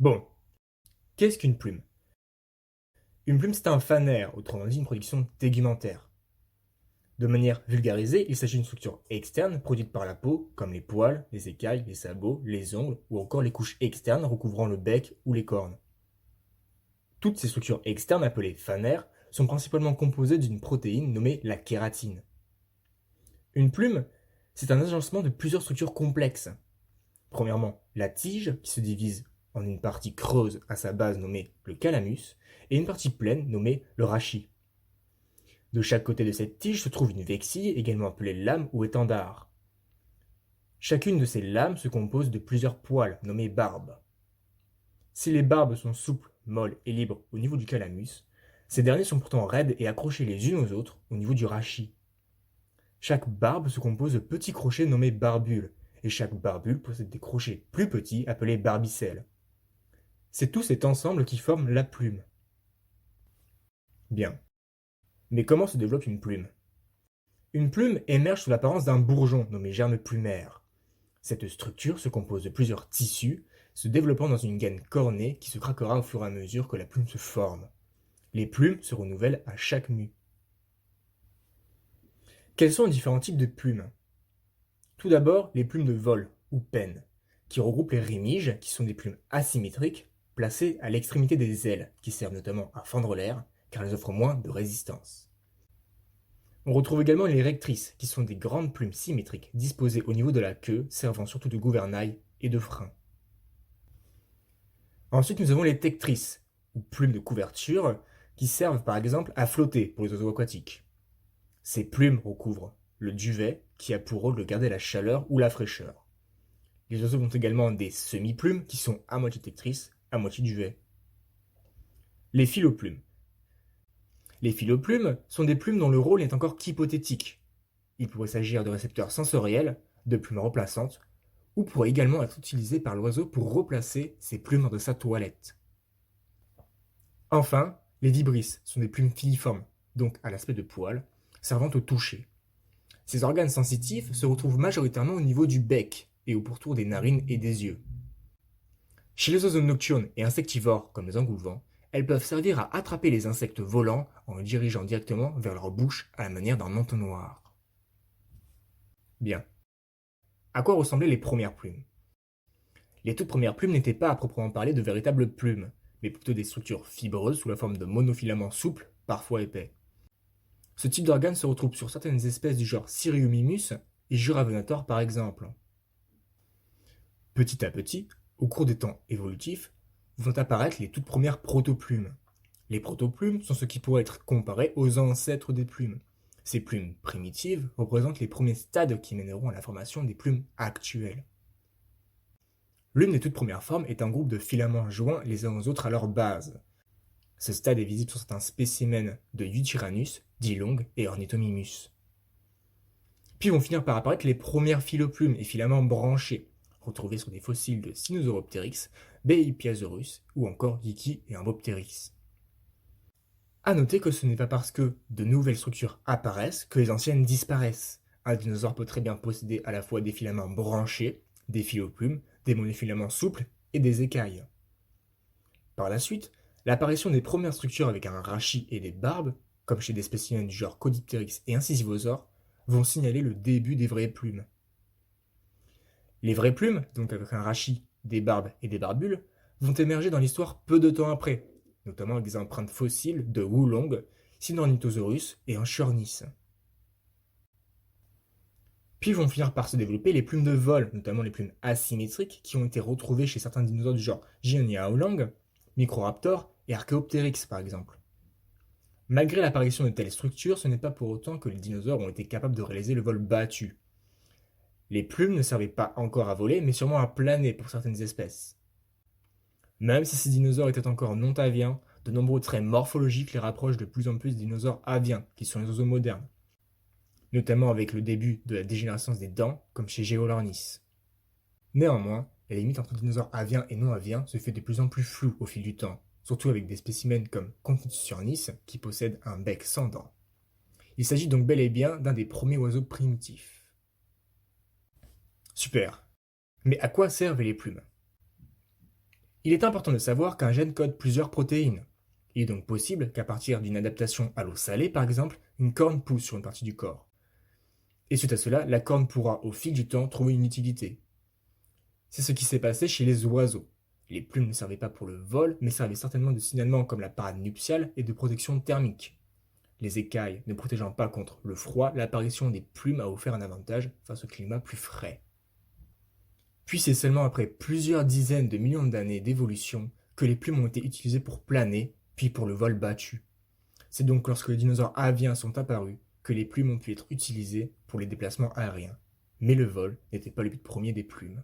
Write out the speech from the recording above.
Bon, qu'est-ce qu'une plume? Une plume, c'est un fanère, autrement dit une production tégumentaire. De manière vulgarisée, il s'agit d'une structure externe produite par la peau, comme les poils, les écailles, les sabots, les ongles, ou encore les couches externes recouvrant le bec ou les cornes. Toutes ces structures externes, appelées fanères, sont principalement composées d'une protéine nommée la kératine. Une plume, c'est un agencement de plusieurs structures complexes. Premièrement, la tige, qui se divise en une partie creuse à sa base nommée le calamus, et une partie pleine nommée le rachis. De chaque côté de cette tige se trouve une vexille, également appelée lame ou étendard. Chacune de ces lames se compose de plusieurs poils, nommés barbes. Si les barbes sont souples, molles et libres au niveau du calamus, ces derniers sont pourtant raides et accrochés les unes aux autres au niveau du rachis. Chaque barbe se compose de petits crochets nommés barbules, et chaque barbule possède des crochets plus petits appelés barbicelles. C'est tout cet ensemble qui forme la plume. Bien. Mais comment se développe une plume? Une plume émerge sous l'apparence d'un bourgeon nommé germe plumaire. Cette structure se compose de plusieurs tissus, se développant dans une gaine cornée qui se craquera au fur et à mesure que la plume se forme. Les plumes se renouvellent à chaque mue. Quels sont les différents types de plumes? Tout d'abord, les plumes de vol, ou pennes, qui regroupent les rémiges, qui sont des plumes asymétriques, placées à l'extrémité des ailes, qui servent notamment à fendre l'air, car elles offrent moins de résistance. On retrouve également les rectrices, qui sont des grandes plumes symétriques disposées au niveau de la queue, servant surtout de gouvernail et de frein. Ensuite, nous avons les tectrices, ou plumes de couverture, qui servent par exemple à flotter pour les oiseaux aquatiques. Ces plumes recouvrent le duvet, qui a pour rôle de garder la chaleur ou la fraîcheur. Les oiseaux ont également des semi-plumes, qui sont à moitié tectrices, à moitié duvet. Les filoplumes. Les filoplumes sont des plumes dont le rôle est encore qu'hypothétique. Il pourrait s'agir de récepteurs sensoriels, de plumes remplaçantes, ou pourrait également être utilisé par l'oiseau pour replacer ses plumes dans de sa toilette. Enfin, les vibrisses sont des plumes filiformes, donc à l'aspect de poils, servant au toucher. Ces organes sensitifs se retrouvent majoritairement au niveau du bec et au pourtour des narines et des yeux. Chez les oiseaux nocturnes et insectivores comme les engoulevents, elles peuvent servir à attraper les insectes volants en les dirigeant directement vers leur bouche à la manière d'un entonnoir. Bien. À quoi ressemblaient les premières plumes? Les toutes premières plumes n'étaient pas à proprement parler de véritables plumes, mais plutôt des structures fibreuses sous la forme de monofilaments souples, parfois épais. Ce type d'organe se retrouve sur certaines espèces du genre Siriomimus et Juravenator par exemple. Petit à petit, au cours des temps évolutifs, vont apparaître les toutes premières protoplumes. Les protoplumes sont ce qui pourrait être comparé aux ancêtres des plumes. Ces plumes primitives représentent les premiers stades qui mèneront à la formation des plumes actuelles. L'une des toutes premières formes est un groupe de filaments joints les uns aux autres à leur base. Ce stade est visible sur certains spécimens de Eutyrannus, Dilong et Ornithomimus. Puis vont finir par apparaître les premières filoplumes et filaments branchés, retrouvés sur des fossiles de Sinosauropteryx, Beipiasaurus ou encore Yiki et Imbopteryx. A noter que ce n'est pas parce que de nouvelles structures apparaissent que les anciennes disparaissent. Un dinosaure peut très bien posséder à la fois des filaments branchés, des filoplumes, des monofilaments souples et des écailles. Par la suite, l'apparition des premières structures avec un rachis et des barbes, comme chez des spécimens du genre Caudipteryx et Incisivosaure, vont signaler le début des vraies plumes. Les vraies plumes, donc avec un rachis, des barbes et des barbules, vont émerger dans l'histoire peu de temps après, notamment avec des empreintes fossiles de Wulong, Sinornithosaurus et Anchiornis. Puis vont finir par se développer les plumes de vol, notamment les plumes asymétriques qui ont été retrouvées chez certains dinosaures du genre Jianyaolang, Microraptor et Archaeopteryx par exemple. Malgré l'apparition de telles structures, ce n'est pas pour autant que les dinosaures ont été capables de réaliser le vol battu. Les plumes ne servaient pas encore à voler, mais sûrement à planer pour certaines espèces. Même si ces dinosaures étaient encore non-aviens, de nombreux traits morphologiques les rapprochent de plus en plus des dinosaures aviens, qui sont les oiseaux modernes, notamment avec le début de la dégénérescence des dents, comme chez Geolornis. Néanmoins, la limite entre dinosaures aviens et non-aviens se fait de plus en plus floue au fil du temps, surtout avec des spécimens comme Confuciornis qui possèdent un bec sans dents. Il s'agit donc bel et bien d'un des premiers oiseaux primitifs. Super. Mais à quoi servent les plumes? Il est important de savoir qu'un gène code plusieurs protéines. Il est donc possible qu'à partir d'une adaptation à l'eau salée, par exemple, une corne pousse sur une partie du corps. Et suite à cela, la corne pourra, au fil du temps, trouver une utilité. C'est ce qui s'est passé chez les oiseaux. Les plumes ne servaient pas pour le vol, mais servaient certainement de signalement comme la parade nuptiale et de protection thermique. Les écailles ne protégeant pas contre le froid, l'apparition des plumes a offert un avantage face au climat plus frais. Puis c'est seulement après plusieurs dizaines de millions d'années d'évolution que les plumes ont été utilisées pour planer, puis pour le vol battu. C'est donc lorsque les dinosaures aviens sont apparus que les plumes ont pu être utilisées pour les déplacements aériens. Mais le vol n'était pas le but premier des plumes.